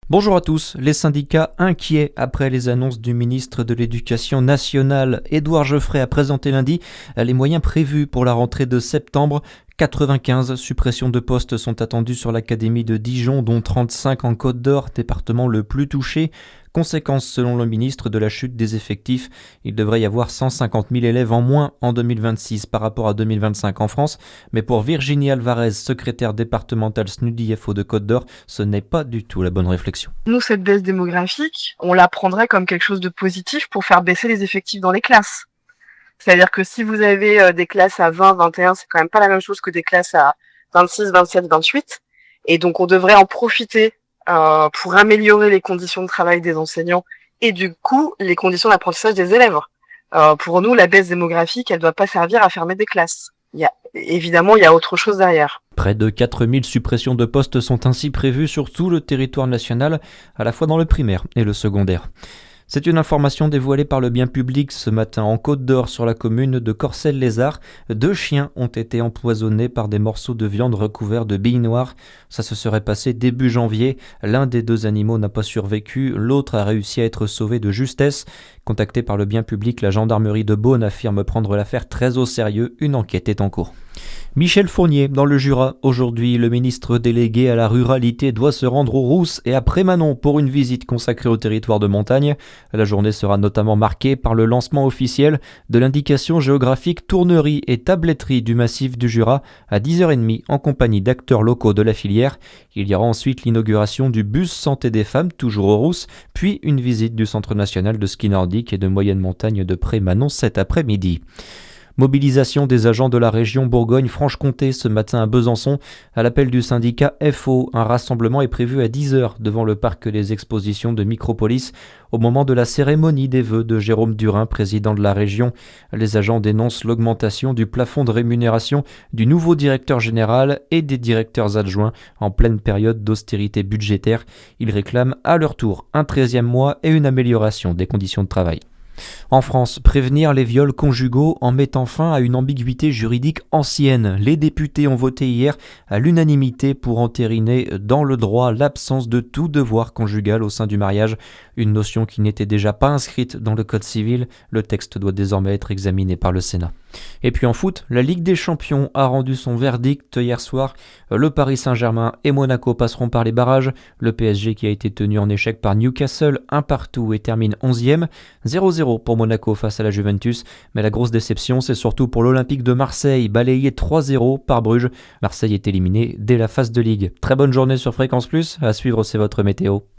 Bonjour à tous, les syndicats inquiets après les annonces du ministre de l'Éducation nationale. Édouard Geoffrey a présenté lundi les moyens prévus pour la rentrée de septembre. 95 suppressions de postes sont attendues sur l'académie de Dijon, dont 35 en Côte d'Or, département le plus touché. Conséquence selon le ministre de la chute des effectifs, il devrait y avoir 150 000 élèves en moins en 2026 par rapport à 2025 en France. Mais pour Virginie Alvarez, secrétaire départementale SNUDIFO de Côte d'Or, ce n'est pas du tout la bonne réflexion. Nous, cette baisse démographique, on la prendrait comme quelque chose de positif pour faire baisser les effectifs dans les classes. C'est-à-dire que si vous avez des classes à 20, 21, c'est quand même pas la même chose que des classes à 26, 27, 28. Et donc, on devrait en profiter pour améliorer les conditions de travail des enseignants et du coup, les conditions d'apprentissage des élèves. Pour nous, la baisse démographique, elle doit pas servir à fermer des classes. Évidemment, il y a autre chose derrière. Près de 4000 suppressions de postes sont ainsi prévues sur tout le territoire national, à la fois dans le primaire et le secondaire. C'est une information dévoilée par le Bien Public ce matin en Côte d'Or sur la commune de Corcelles-les-Arts. 2 chiens ont été empoisonnés par des morceaux de viande recouverts de billes noires. Ça se serait passé début janvier. L'un des 2 animaux n'a pas survécu, l'autre a réussi à être sauvé de justesse. Contacté par le Bien Public, la gendarmerie de Beaune affirme prendre l'affaire très au sérieux. Une enquête est en cours. Michel Fournier, dans le Jura. Aujourd'hui, le ministre délégué à la ruralité doit se rendre aux Rousses et à Prémanon pour une visite consacrée au territoire de montagne. La journée sera notamment marquée par le lancement officiel de l'indication géographique tournerie et tabletterie du massif du Jura à 10h30 en compagnie d'acteurs locaux de la filière. Il y aura ensuite l'inauguration du bus santé des femmes, toujours aux Rousses, puis une visite du Centre national de ski nordique et de moyenne montagne de Prémanon cet après-midi. Mobilisation des agents de la région Bourgogne-Franche-Comté ce matin à Besançon. À l'appel du syndicat FO, un rassemblement est prévu à 10h devant le parc des expositions de Micropolis au moment de la cérémonie des vœux de Jérôme Durin, président de la région. Les agents dénoncent l'augmentation du plafond de rémunération du nouveau directeur général et des directeurs adjoints en pleine période d'austérité budgétaire. Ils réclament à leur tour un 13e mois et une amélioration des conditions de travail. En France, prévenir les viols conjugaux en mettant fin à une ambiguïté juridique ancienne. Les députés ont voté hier à l'unanimité pour entériner dans le droit l'absence de tout devoir conjugal au sein du mariage, une notion qui n'était déjà pas inscrite dans le Code civil. Le texte doit désormais être examiné par le Sénat. Et puis en foot, la Ligue des Champions a rendu son verdict hier soir. Le Paris Saint-Germain et Monaco passeront par les barrages. Le PSG qui a été tenu en échec par Newcastle, 1-1 et termine 11e. 0-0 pour Monaco face à la Juventus. Mais la grosse déception, c'est surtout pour l'Olympique de Marseille, balayé 3-0 par Bruges. Marseille est éliminé dès la phase de Ligue. Très bonne journée sur Fréquence Plus. À suivre, c'est votre météo.